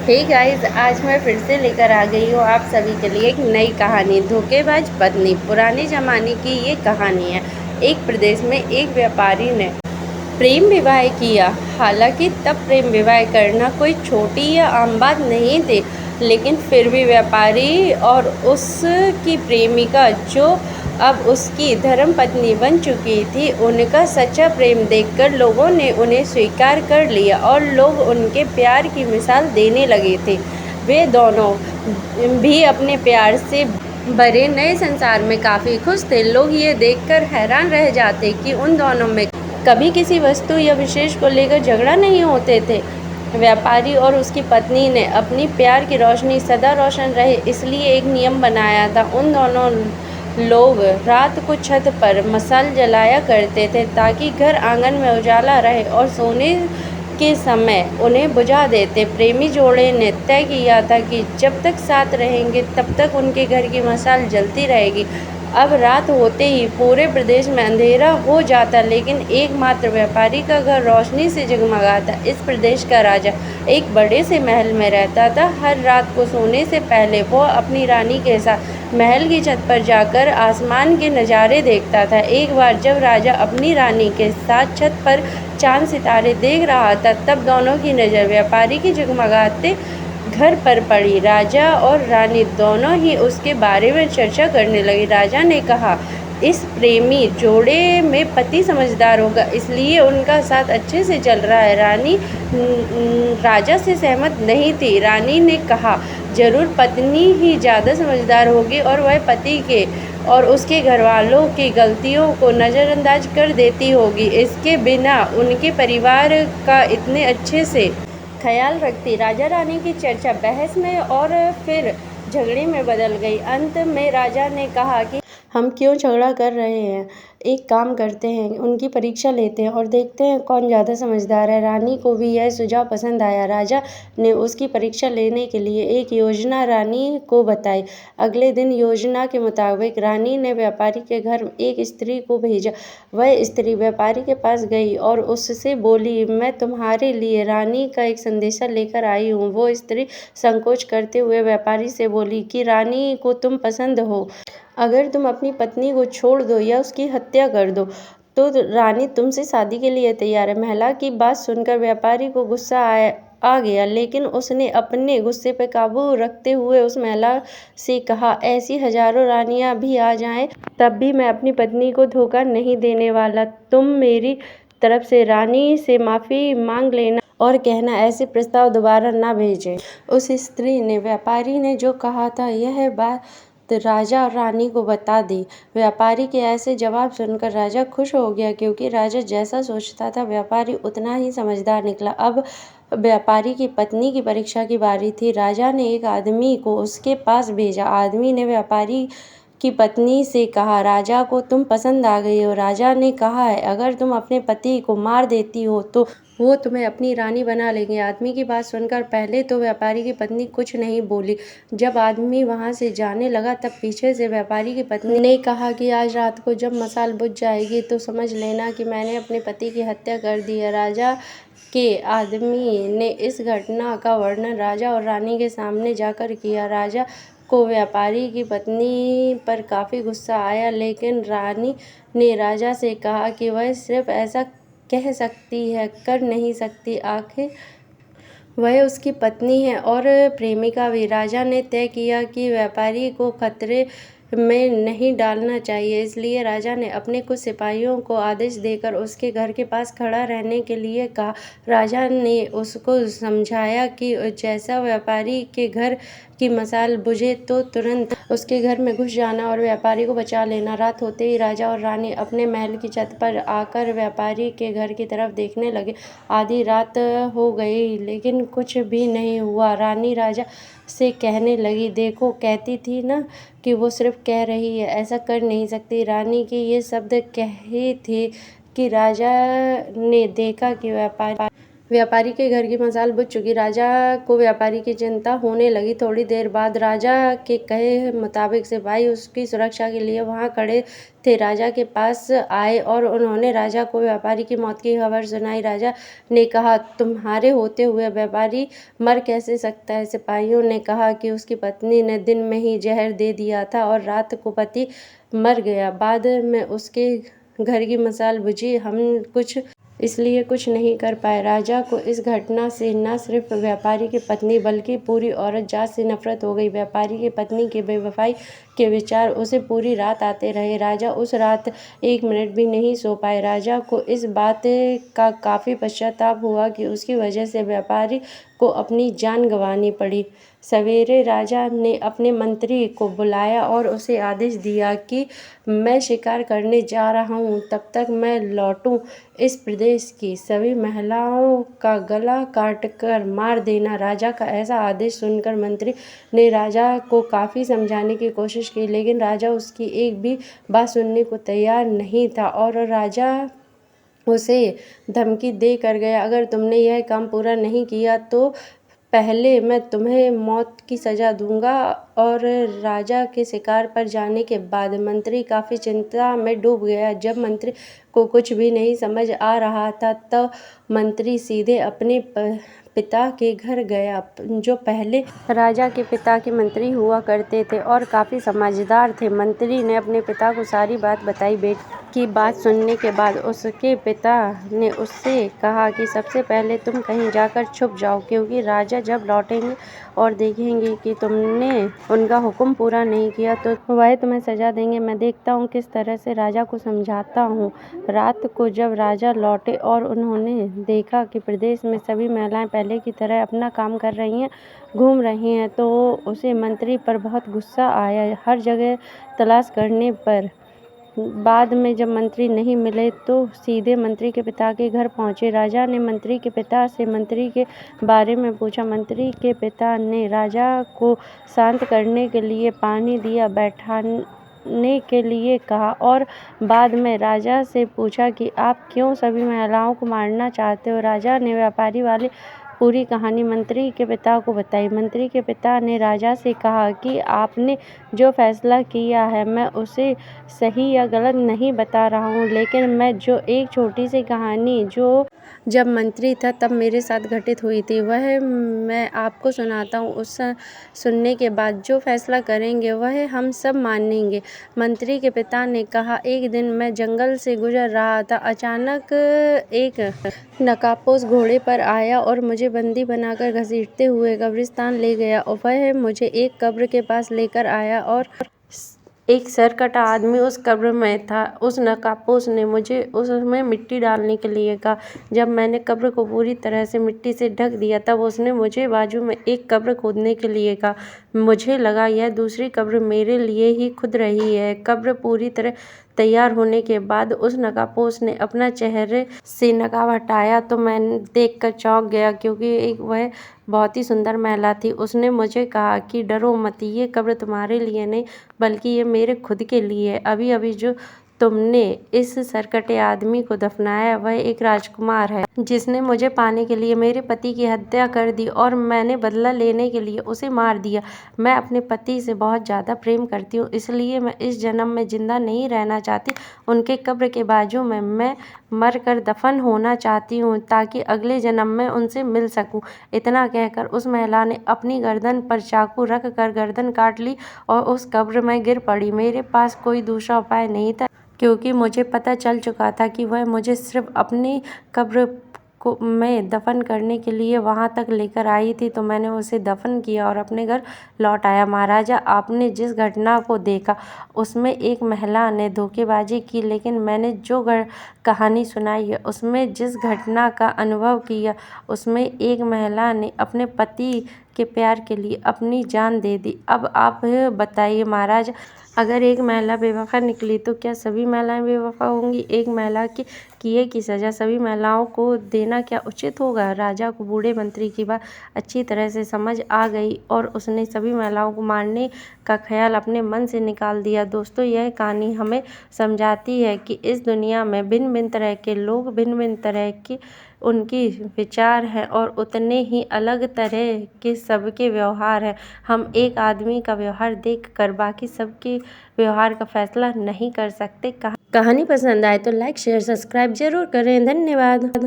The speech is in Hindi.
हे गाइस, आज मैं फिर से लेकर आ गई हूँ आप सभी के लिए एक नई कहानी। धोखेबाज पत्नी। पुराने ज़माने की ये कहानी है। एक प्रदेश में एक व्यापारी ने प्रेम विवाह किया। हालांकि तब प्रेम विवाह करना कोई छोटी या आम बात नहीं थी, लेकिन फिर भी व्यापारी और उसकी प्रेमिका, जो अब उसकी धर्मपत्नी बन चुकी थी, उनका सच्चा प्रेम देखकर लोगों ने उन्हें स्वीकार कर लिया और लोग उनके प्यार की मिसाल देने लगे थे। वे दोनों भी अपने प्यार से भरे नए संसार में काफ़ी खुश थे। लोग ये देखकर हैरान रह जाते कि उन दोनों में कभी किसी वस्तु या विशेष को लेकर झगड़ा नहीं होते थे। व्यापारी और उसकी पत्नी ने अपनी प्यार की रोशनी सदा रोशन रहे, इसलिए एक नियम बनाया था। उन दोनों लोग रात को छत पर मशाल जलाया करते थे ताकि घर आंगन में उजाला रहे, और सोने के समय उन्हें बुझा देते। प्रेमी जोड़े ने तय किया था कि जब तक साथ रहेंगे तब तक उनके घर की मशाल जलती रहेगी। अब रात होते ही पूरे प्रदेश में अंधेरा हो जाता, लेकिन एकमात्र व्यापारी का घर रोशनी से जगमगाता। इस प्रदेश का राजा एक बड़े से महल में रहता था। हर रात को सोने से पहले वो अपनी रानी के साथ महल की छत पर जाकर आसमान के नज़ारे देखता था। एक बार जब राजा अपनी रानी के साथ छत पर चांद सितारे देख रहा था, तब दोनों की नज़र व्यापारी के जगमगाते घर पर पड़ी। राजा और रानी दोनों ही उसके बारे में चर्चा करने लगे। राजा ने कहा, इस प्रेमी जोड़े में पति समझदार होगा, इसलिए उनका साथ अच्छे से चल रहा है। रानी राजा से सहमत नहीं थी। रानी ने कहा, जरूर पत्नी ही ज़्यादा समझदार होगी और वह पति के और उसके घर वालों की गलतियों को नज़रअंदाज कर देती होगी। इसके बिना उनके परिवार का इतने अच्छे से ख्याल रखती। राजा रानी की चर्चा बहस में और फिर झगड़े में बदल गई। अंत में राजा ने कहा कि हम क्यों झगड़ा कर रहे हैं, एक काम करते हैं, उनकी परीक्षा लेते हैं और देखते हैं कौन ज़्यादा समझदार है। रानी को भी यह सुझाव पसंद आया। राजा ने उसकी परीक्षा लेने के लिए एक योजना रानी को बताई। अगले दिन योजना के मुताबिक रानी ने व्यापारी के घर एक स्त्री को भेजा। वह स्त्री व्यापारी के पास गई और उससे बोली, मैं तुम्हारे लिए रानी का एक संदेशा लेकर आई हूँ। वो स्त्री संकोच करते हुए व्यापारी से बोली कि रानी को तुम पसंद हो। अगर तुम अपनी पत्नी को छोड़ दो या उसकी हत्या कर दो तो रानी तुमसे शादी के लिए तैयार है। महिला की बात सुनकर व्यापारी को गुस्सा आ गया, लेकिन उसने अपने गुस्से पर काबू रखते हुए उस महिला से कहा, ऐसी हजारों रानियां भी आ जाएं, तब भी मैं अपनी पत्नी को धोखा नहीं देने वाला। तुम मेरी तरफ से रानी से माफ़ी मांग लेना और कहना ऐसे प्रस्ताव दोबारा ना भेजें। उस स्त्री ने व्यापारी ने जो कहा था यह बात राजा और रानी को बता दी। व्यापारी के ऐसे जवाब सुनकर राजा खुश हो गया, क्योंकि राजा जैसा सोचता था व्यापारी उतना ही समझदार निकला। अब व्यापारी की पत्नी की परीक्षा की बारी थी। राजा ने एक आदमी को उसके पास भेजा। आदमी ने व्यापारी की पत्नी से कहा, राजा को तुम पसंद आ गई हो। राजा ने कहा है, अगर तुम अपने पति को मार देती हो तो वो तुम्हें अपनी रानी बना लेंगे। आदमी की बात सुनकर पहले तो व्यापारी की पत्नी कुछ नहीं बोली। जब आदमी वहां से जाने लगा तब पीछे से व्यापारी की पत्नी ने कहा कि आज रात को जब मशाल बुझ जाएगी तो समझ लेना कि मैंने अपने पति की हत्या कर दी है। राजा के आदमी ने इस घटना का वर्णन राजा और रानी के सामने जाकर किया। राजा को व्यापारी की पत्नी पर काफ़ी गुस्सा आया, लेकिन रानी ने राजा से कहा कि वह सिर्फ ऐसा कह सकती है, कर नहीं सकती। आखिर वह उसकी पत्नी है और प्रेमिका भी। राजा ने तय किया कि व्यापारी को खतरे में नहीं डालना चाहिए, इसलिए राजा ने अपने कुछ सिपाहियों को आदेश देकर उसके घर के पास खड़ा रहने के लिए कहा। राजा ने उसको समझाया कि जैसा व्यापारी के घर की मशाल बुझे तो तुरंत उसके घर में घुस जाना और व्यापारी को बचा लेना। रात होते ही राजा और रानी अपने महल की छत पर आकर व्यापारी के घर की तरफ देखने लगे। आधी रात हो गई, लेकिन कुछ भी नहीं हुआ। रानी राजा से कहने लगी, देखो, कहती थी ना कि वो सिर्फ कह रही है, ऐसा कर नहीं सकती। रानी के ये शब्द कहे थे कि राजा ने देखा कि व्यापारी व्यापारी के घर की मशाल बुझ चुकी। राजा को व्यापारी की चिंता होने लगी। थोड़ी देर बाद राजा के कहे मुताबिक सिपाही उसकी सुरक्षा के लिए वहां खड़े थे। राजा के पास आए और उन्होंने राजा को व्यापारी की मौत की खबर सुनाई। राजा ने कहा, तुम्हारे होते हुए व्यापारी मर कैसे सकता है? सिपाहियों ने कहा कि उसकी पत्नी ने दिन में ही जहर दे दिया था और रात को पति मर गया। बाद में उसके घर की मशाल बुझी। हम इसलिए कुछ नहीं कर पाए। राजा को इस घटना से न सिर्फ व्यापारी की पत्नी बल्कि पूरी औरत जात से नफरत हो गई। व्यापारी की पत्नी की बेवफाई के विचार उसे पूरी रात आते रहे। राजा उस रात 1 मिनट भी नहीं सो पाए। राजा को इस बात का काफी पश्चाताप हुआ कि उसकी वजह से व्यापारी को अपनी जान गंवानी पड़ी। सवेरे राजा ने अपने मंत्री को बुलाया और उसे आदेश दिया कि मैं शिकार करने जा रहा हूँ, तब तक मैं लौटूं इस प्रदेश की सभी महिलाओं का गला काटकर मार देना। राजा का ऐसा आदेश सुनकर मंत्री ने राजा को काफी समझाने की कोशिश की, लेकिन राजा उसकी एक भी बात सुनने को तैयार नहीं था और राजा उसे धमकी दे कर गया, अगर तुमने यह काम पूरा नहीं किया तो पहले मैं तुम्हें मौत की सजा दूंगा। और राजा के शिकार पर जाने के बाद मंत्री काफी चिंता में डूब गया। जब मंत्री को कुछ भी नहीं समझ आ रहा था तो मंत्री सीधे अपने पिता के घर गया, जो पहले राजा के पिता के मंत्री हुआ करते थे और काफी समझदार थे। मंत्री ने अपने पिता को सारी बात बताई। बेटे की बात सुनने के बाद उसके पिता ने उससे कहा कि सबसे पहले तुम कहीं जाकर छुप जाओ, क्योंकि राजा जब लौटेंगे और देखेंगे कि तुमने उनका हुक्म पूरा नहीं किया तो वह तुम्हें सजा देंगे। मैं देखता हूँ किस तरह से राजा को समझाता हूँ। रात को जब राजा लौटे और उन्होंने देखा कि प्रदेश में सभी महिलाएं पहले की तरह अपना काम कर रही हैं, घूम रही हैं, तो उसे मंत्री पर बहुत गुस्सा आया। हर जगह तलाश करने पर बाद में जब मंत्री नहीं मिले तो सीधे मंत्री के पिता के घर पहुंचे। राजा ने मंत्री के पिता से मंत्री के बारे में पूछा। मंत्री के पिता ने राजा को शांत करने के लिए पानी दिया, बैठने के लिए कहा और बाद में राजा से पूछा कि आप क्यों सभी महिलाओं को मारना चाहते हो। राजा ने व्यापारी वाली पूरी कहानी मंत्री के पिता को बताई। मंत्री के पिता ने राजा से कहा कि आपने जो फैसला किया है मैं उसे सही या गलत नहीं बता रहा हूँ, लेकिन मैं जो एक छोटी सी कहानी जो जब मंत्री था तब मेरे साथ घटित हुई थी वह मैं आपको सुनाता हूँ। उस सुनने के बाद जो फैसला करेंगे वह हम सब मानेंगे। मंत्री के पिता ने कहा, एक दिन मैं जंगल से गुजर रहा था। अचानक एक नकाबपोश घोड़े पर आया और मुझे बंदी बनाकर घसीटते हुए कब्रिस्तान ले गया। वह मुझे एक कब्र के पास लेकर आया और एक सरकटा आदमी उस कब्र में था। उस नकाबपोश ने मुझे उसमें मिट्टी डालने के लिए कहा। जब मैंने कब्र को पूरी तरह से मिट्टी से ढक दिया तब उसने मुझे बाजू में एक कब्र खोदने के लिए कहा। मुझे लगा यह दूसरी कब्र मेरे लिए ही खुद रही है। कब्र पूरी तरह तैयार होने के बाद उस नकाबपोश ने अपना चेहरे से नकाब हटाया तो मैं देखकर चौंक गया, क्योंकि वह बहुत ही सुंदर महिला थी। उसने मुझे कहा कि डरो मत, ये कब्र तुम्हारे लिए नहीं बल्कि ये मेरे खुद के लिए है। अभी अभी जो तुमने इस सरकटे आदमी को दफनाया वह एक राजकुमार है, जिसने मुझे पाने के लिए मेरे पति की हत्या कर दी और मैंने बदला लेने के लिए उसे मार दिया। मैं अपने पति से बहुत ज़्यादा प्रेम करती हूँ, इसलिए मैं इस जन्म में जिंदा नहीं रहना चाहती। उनके कब्र के बाजू में मैं मर कर दफन होना चाहती हूँ ताकि अगले जन्म में उनसे मिल सकूँ। इतना कहकर उस महिला ने अपनी गर्दन पर चाकू रख कर गर्दन काट ली और उस कब्र में गिर पड़ी। मेरे पास कोई दूसरा उपाय नहीं था, क्योंकि मुझे पता चल चुका था कि वह मुझे सिर्फ अपनी कब्र में दफन करने के लिए वहां तक लेकर आई थी, तो मैंने उसे दफन किया और अपने घर लौट आया। महाराजा, आपने जिस घटना को देखा उसमें एक महिला ने धोखेबाजी की, लेकिन मैंने जो कहानी सुनाई है उसमें जिस घटना का अनुभव किया उसमें एक महिला ने अपने पति के प्यार के लिए अपनी जान दे दी। अब आप बताइए महाराज, अगर एक महिला बेवफा निकली तो क्या सभी महिलाएं बेवफा होंगी? एक महिला के किए की सजा सभी महिलाओं को देना क्या उचित होगा? राजा को बूढ़े मंत्री की बात अच्छी तरह से समझ आ गई और उसने सभी महिलाओं को मारने का ख्याल अपने मन से निकाल दिया। दोस्तों, यह कहानी हमें समझाती है कि इस दुनिया में भिन्न भिन्न तरह के लोग भिन्न भिन्न तरह के उनकी विचार हैं और उतने ही अलग तरह के सबके व्यवहार हैं। हम एक आदमी का व्यवहार देखकर बाकी सबके व्यवहार का फैसला नहीं कर सकते। कहानी पसंद आए तो लाइक शेयर सब्सक्राइब जरूर करें। धन्यवाद।